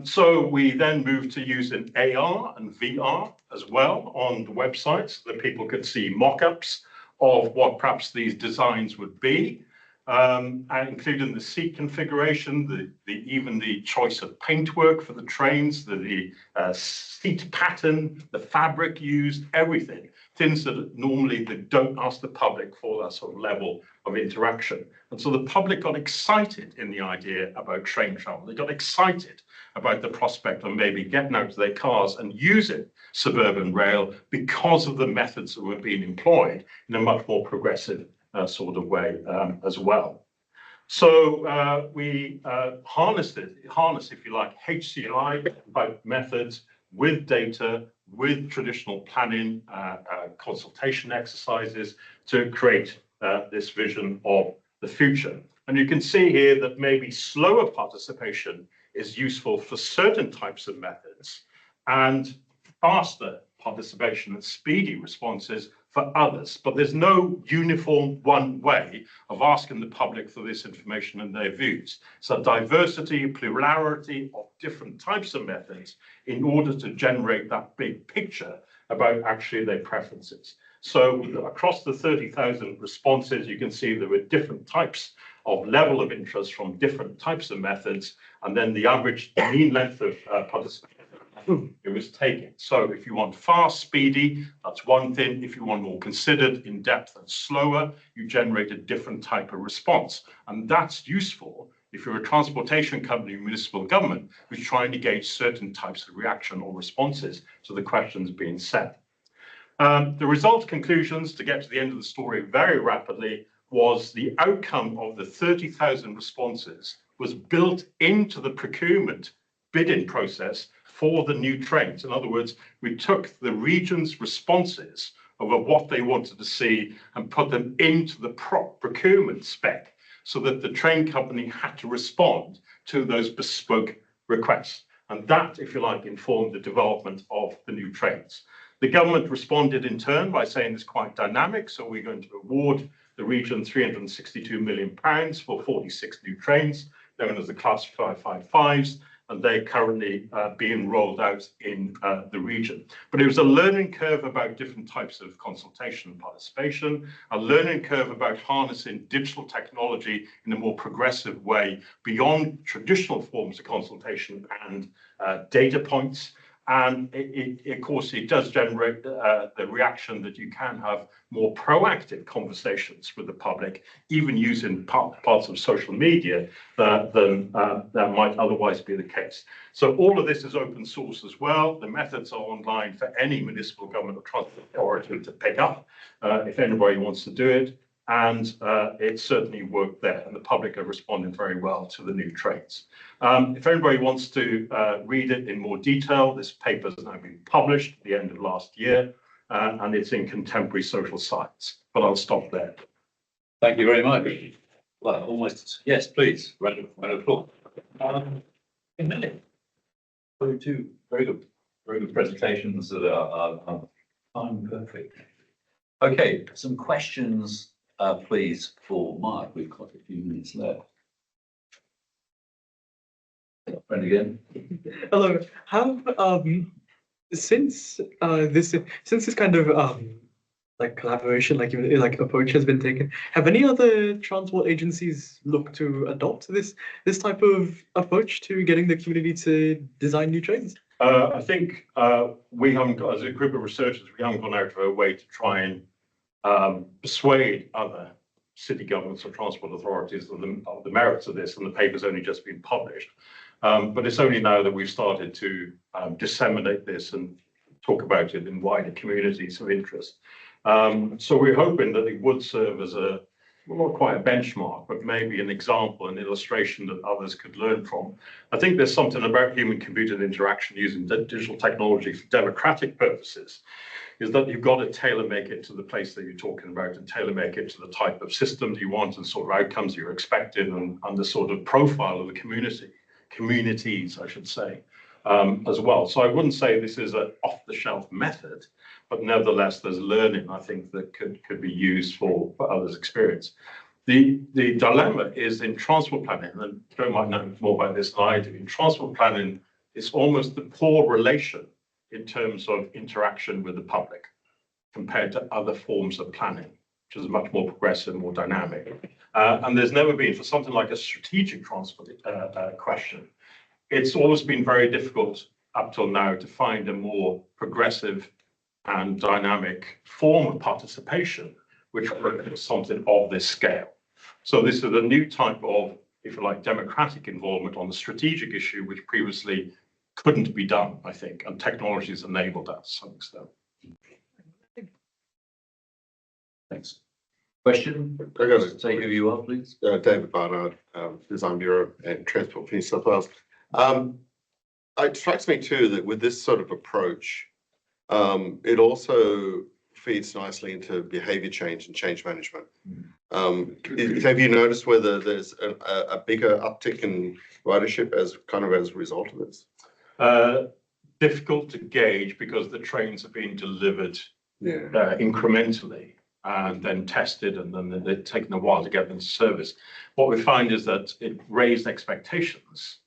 So we then moved to using AR and VR as well on the website, so that people could see mock-ups of what perhaps these designs would be. and including the seat configuration, even the choice of paintwork for the trains, the seat pattern, the fabric used, everything. Things that normally they don't ask the public for that sort of level of interaction. And so the public got excited in the idea about train travel. They got excited about the prospect of maybe getting out of their cars and using suburban rail because of the methods that were being employed in a much more progressive sort of way as well. So we harnessed, if you like, HCI about methods with data, with traditional planning, consultation exercises to create this vision of the future. And you can see here that maybe slower participation is useful for certain types of methods and faster participation and speedy responses for others. But there's no uniform one way of asking the public for this information and their views. So diversity, plurality of different types of methods in order to generate that big picture about actually their preferences. So across the 30,000 responses, you can see there were different types of level of interest from different types of methods, and then the average mean length of participation it was taken. So if you want fast, speedy, that's one thing. If you want more considered, in depth and slower, you generate a different type of response. And that's useful if you're a transportation company, municipal government, who's trying to gauge certain types of reaction or responses to the questions being set. The result conclusions, to get to the end of the story very rapidly, was the outcome of the 30,000 responses was built into the procurement bidding process for the new trains. In other words, we took the region's responses over what they wanted to see and put them into the procurement spec so that the train company had to respond to those bespoke requests. And that, if you like, informed the development of the new trains. The government responded in turn by saying it's quite dynamic, so we're going to award the region £362 million for 46 new trains, known as the Class 555s, and they're currently being rolled out in the region. But it was a learning curve about different types of consultation and participation, a learning curve about harnessing digital technology in a more progressive way beyond traditional forms of consultation and data points. And of course, it does generate the reaction that you can have more proactive conversations with the public, even using parts of social media than that might otherwise be the case. So all of this is open source as well. The methods are online for any municipal government or transport authority to pick up if anybody wants to do it. And it certainly worked there, and the public are responding very well to the new trains. If anybody wants to read it in more detail, this paper has now been published at the end of last year, and it's in Contemporary Social Science. But I'll stop there. Thank you very much. Well, almost, yes, please, round of applause. A minute. Two very good presentations that are time perfect. Okay, some questions, please, for Mark. We've got a few minutes left. Friend again. Hello. Have since this kind of like collaboration, like approach has been taken, have any other transport agencies looked to adopt this type of approach to getting the community to design new trains? I think we haven't got, as a group of researchers, we haven't gone out of our way to try and persuade other city governments or transport authorities of the merits of this, and the paper's only just been published. But it's only now that we've started to disseminate this and talk about it in wider communities of interest. So we're hoping that it would serve as a, well, not quite a benchmark, but maybe an example, an illustration that others could learn from. I think there's something about human-computer interaction using digital technology for democratic purposes, is that you've got to tailor-make it to the place that you're talking about and tailor-make it to the type of systems you want and sort of outcomes you're expecting and the sort of profile of the communities, I should say, as well. So I wouldn't say this is an off-the-shelf method, but nevertheless, there's learning, I think, that could be used for others' experience. The dilemma is in transport planning, and Joe might know more about this than I do. In transport planning, it's almost the poor relation in terms of interaction with the public compared to other forms of planning, which is much more progressive, more dynamic. And there's never been, for something like a strategic transport question, it's always been very difficult up till now to find a more progressive and dynamic form of participation, which works something of this scale. So this is a new type of, if you like, democratic involvement on the strategic issue, which previously couldn't be done, I think, and technology has enabled that to some extent. Thanks. Question? I got it. Say who you are, please. David Barnard, Design Bureau and Transport for New South Wales. It strikes me too that with this sort of approach, it also feeds nicely into behaviour change and change management. Have you noticed whether there's a bigger uptick in ridership as a result of this? Difficult to gauge because the trains are being delivered Yeah. incrementally and then tested, and then they've taken a while to get into service. What we find is that it raised expectations.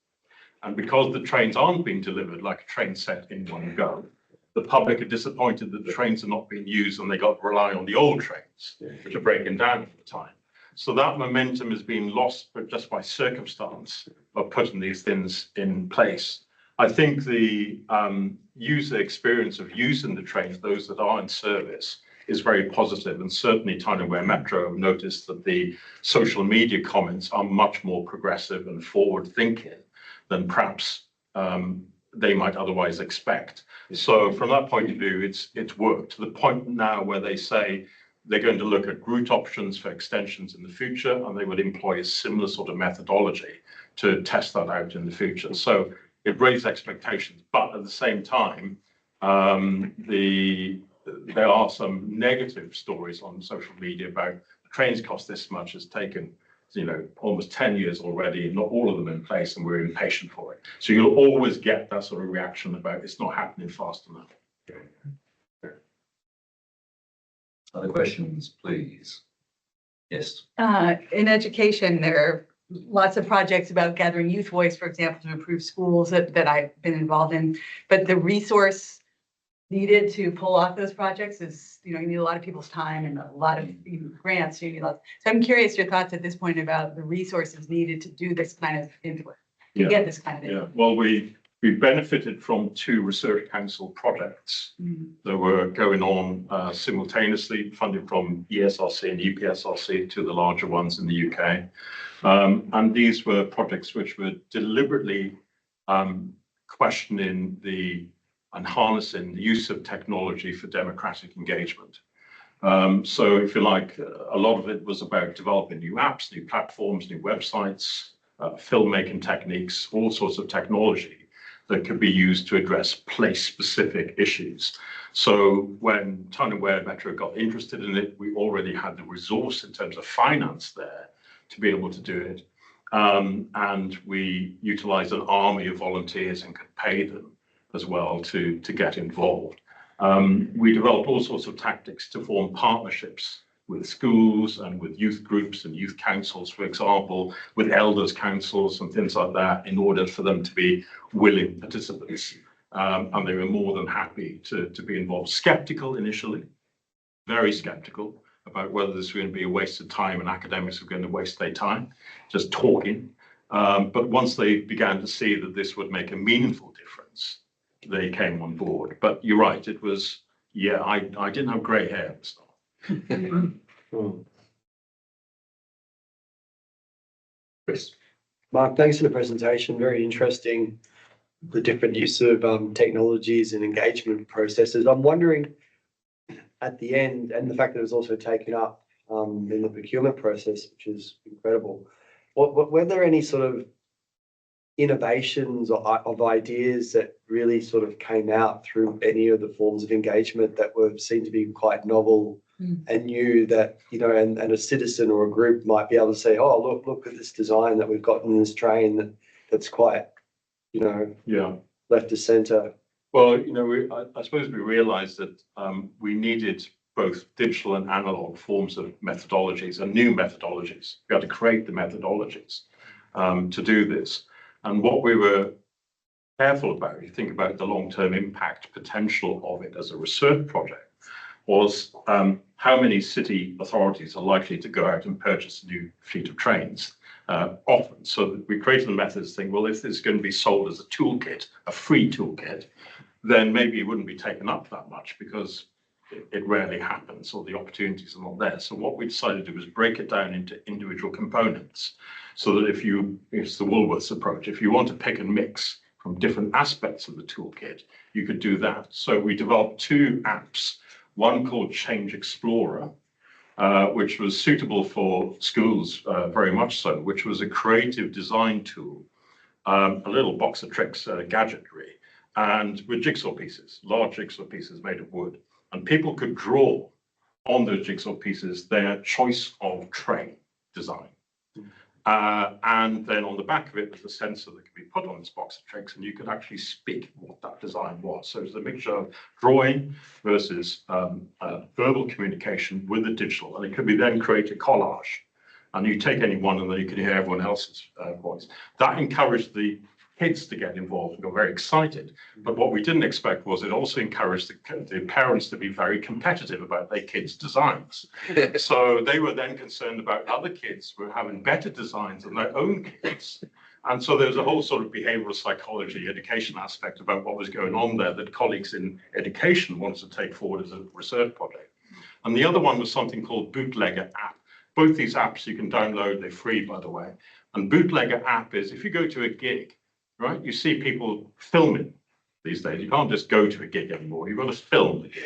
And because the trains aren't being delivered like a train set in one go, the public are disappointed that the trains are not being used and they got to rely on the old trains, which are breaking down all the time. So that momentum has been lost, but just by circumstance of putting these things in place. I think the user experience of using the trains, those that are in service, is very positive, and certainly Tewdwr Metro have noticed that the social media comments are much more progressive and forward-thinking than perhaps they might otherwise expect. So from that point of view, it's worked to the point now where they say they're going to look at route options for extensions in the future, and they would employ a similar sort of methodology to test that out in the future. So it raised expectations, but at the same time, there are some negative stories on social media about the trains cost this much, has taken almost 10 years already, not all of them in place, and we're impatient for it. So you'll always get that sort of reaction about it's not happening fast enough. Other questions, please? Yes. In education, there are lots of projects about gathering youth voice, for example, to improve schools that I've been involved in. But the resource needed to pull off those projects is, you need a lot of people's time and a lot of grants. You need lots. So I'm curious your thoughts at this point about the resources needed to do this kind of input, to get this kind of input. Yeah, well, we benefited from 2 Research Council projects that were going on simultaneously, funded from ESRC and EPSRC, 2 of the larger ones in the UK. And these were projects which were deliberately questioning and harnessing the use of technology for democratic engagement. So if you like, a lot of it was about developing new apps, new platforms, new websites, filmmaking techniques, all sorts of technology that could be used to address place-specific issues. So when Tewdwr Metro got interested in it, we already had the resource in terms of finance there to be able to do it. And we utilized an army of volunteers and could pay them as well to get involved. We developed all sorts of tactics to form partnerships with schools and with youth groups and youth councils, for example, with elders councils and things like that, in order for them to be willing participants. And they were more than happy to be involved. Skeptical initially, very skeptical about whether this was going to be a waste of time and academics were going to waste their time just talking. But once they began to see that this would make a meaningful difference, they came on board. But you're right, it was, I didn't have grey hair at the start. Chris. Mark, thanks for the presentation. Very interesting, the different use of technologies and engagement processes. I'm wondering at the end, and the fact that it was also taken up in the procurement process, which is incredible. Were there any sort of innovations of ideas that really sort of came out through any of the forms of engagement that were seen to be quite novel and new, that, and a citizen or a group might be able to say, oh, look at this design that we've got in this train that's quite, left of centre. Well, I suppose we realised that we needed both digital and analog forms of methodologies and new methodologies. We had to create the methodologies to do this. And what we were careful about, you think about the long-term impact potential of it as a research project, was how many city authorities are likely to go out and purchase a new fleet of trains often. So we created the methods think, well, if this is going to be sold as a toolkit, a free toolkit, then maybe it wouldn't be taken up that much because it rarely happens or the opportunities are not there. So what we decided to do was break it down into individual components so that it's the Woolworths approach. If you want to pick and mix from different aspects of the toolkit, you could do that. So we developed two apps, one called Change Explorer, which was suitable for schools very much so, which was a creative design tool, a little box of tricks, gadgetry, and with jigsaw pieces, large jigsaw pieces made of wood. And people could draw on those jigsaw pieces their choice of train design. And then on the back of it was a sensor that could be put on this box of tricks, and you could actually speak what that design was. So it's a mixture of drawing versus verbal communication with the digital, and it could be then create a collage. And you take any one, and then you can hear everyone else's voice. That encouraged the kids to get involved and got very excited. But what we didn't expect was it also encouraged the parents to be very competitive about their kids' designs. So they were then concerned about other kids who were having better designs than their own kids. And so there was a whole sort of behavioral psychology, education aspect about what was going on there that colleagues in education wanted to take forward as a research project. And the other one was something called Bootlegger app. Both these apps you can download, they're free, by the way. And Bootlegger app is if you go to a gig, right? You see people filming these days. You can't just go to a gig anymore. You've got to film the gig.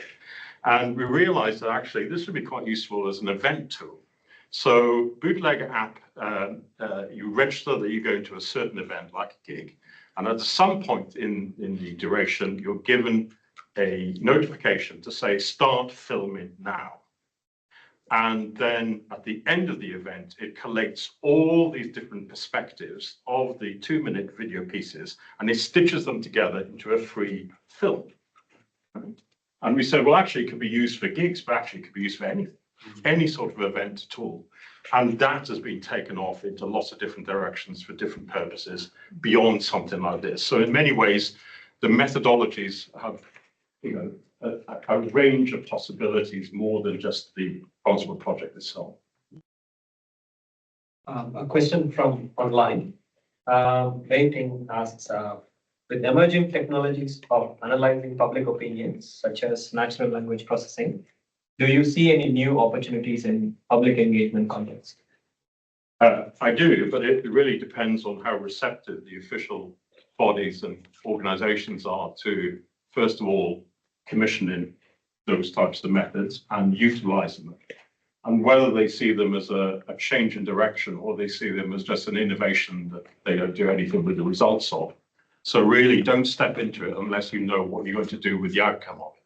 And we realized that actually this would be quite useful as an event tool. So Bootlegger app, you register that you go to a certain event like a gig. And at some point in the duration, you're given a notification to say, start filming now. And then at the end of the event, it collates all these different perspectives of the 2-minute video pieces, and it stitches them together into a free film. Right? And we said, well, actually, it could be used for gigs, but actually it could be used for anything, any sort of event at all. And that has been taken off into lots of different directions for different purposes beyond something like this. So in many ways, the methodologies have, a range of possibilities more than just the Oswald project itself. A question from online. Waiting asks, with emerging technologies of analyzing public opinions, such as natural language processing, do you see any new opportunities in public engagement context? I do, but it really depends on how receptive the official bodies and organizations are to, first of all, commissioning those types of methods and utilizing them. And whether they see them as a change in direction or they see them as just an innovation that they don't do anything with the results of. So really don't step into it unless you know what you're going to do with the outcome of it.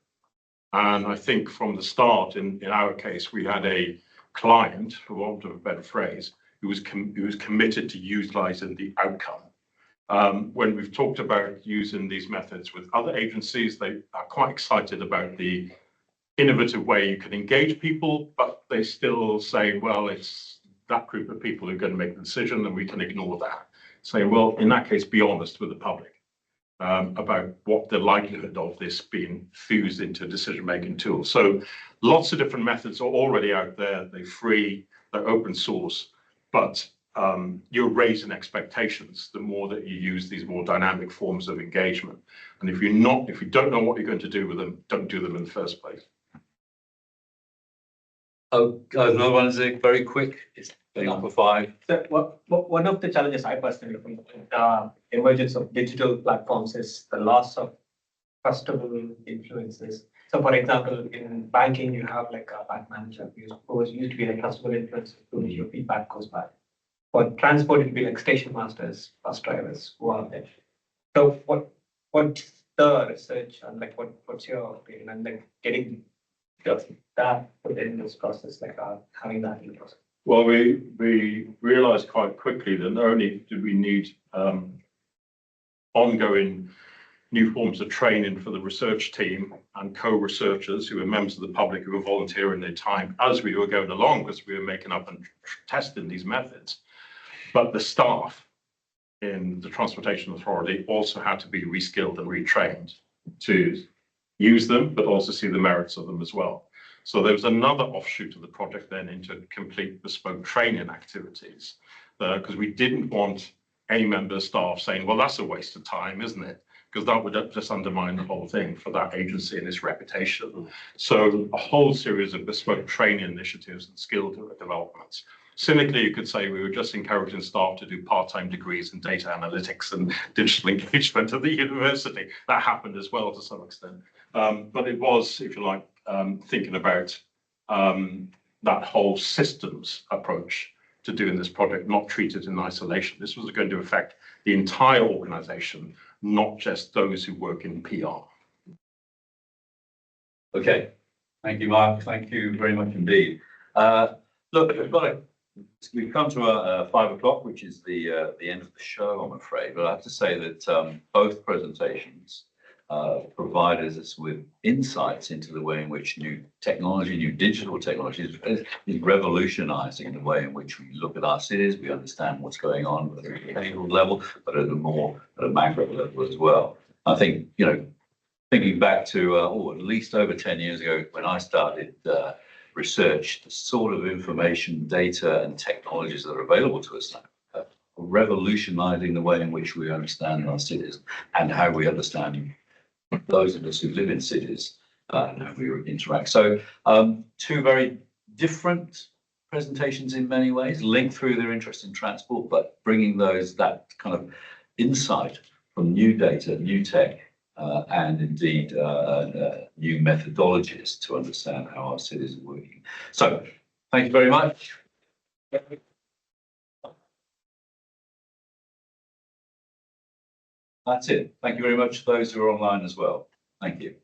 And I think from the start, in our case, we had a client, for want of a better phrase, who was committed to utilizing the outcome. When we've talked about using these methods with other agencies, they are quite excited about the innovative way you can engage people, but they still say, well, it's that group of people who are going to make the decision and we can ignore that. Say, well, in that case, be honest with the public about what the likelihood of this being fused into a decision-making tool. So lots of different methods are already out there. They're free, they're open source, but you're raising expectations the more that you use these more dynamic forms of engagement. And if you don't know what you're going to do with them, don't do them in the first place. Oh, another one is very quick. It's number 5. So one of the challenges I personally think with the emergence of digital platforms is the loss of trustable influences. So for example, in banking, you have like a bank manager who used to be a trustable influence to which your feedback goes back. For transport, it would be like station masters, bus drivers who are there. So what's the research and like what's your opinion and like getting that put in this process, like having that in the process? Well, we realized quite quickly that not only do we need ongoing new forms of training for the research team and co-researchers who are members of the public who were volunteering their time as we were going along, because we were making up and testing these methods, but the staff in the Transportation Authority also had to be reskilled and retrained to use them, but also see the merits of them as well. So there was another offshoot of the project then into complete bespoke training activities, because we didn't want any member of staff saying, well, that's a waste of time, isn't it? Because that would just undermine the whole thing for that agency and its reputation. So a whole series of bespoke training initiatives and skill developments. Cynically, you could say we were just encouraging staff to do part-time degrees in data analytics and digital engagement at the university. That happened as well to some extent. But it was, if you like, thinking about that whole systems approach to doing this project, not treat it in isolation. This was going to affect the entire organization, not just those who work in PR. Okay, thank you, Mark. Thank you very much indeed. Look, we've come to 5 o'clock, which is the end of the show, I'm afraid. But I have to say that both presentations provided us with insights into the way in which new technology, new digital technology is revolutionizing the way in which we look at our cities. We understand what's going on at a behavioral level, but at a macro level as well. I think, thinking back to at least over 10 years ago when I started research, the sort of information, data, and technologies that are available to us now are revolutionizing the way in which we understand our cities and how we understand those of us who live in cities and how we interact. So 2 very different presentations in many ways, linked through their interest in transport, but bringing that kind of insight from new data, new tech, and indeed new methodologies to understand how our cities are working. So thank you very much. That's it. Thank you very much to those who are online as well. Thank you.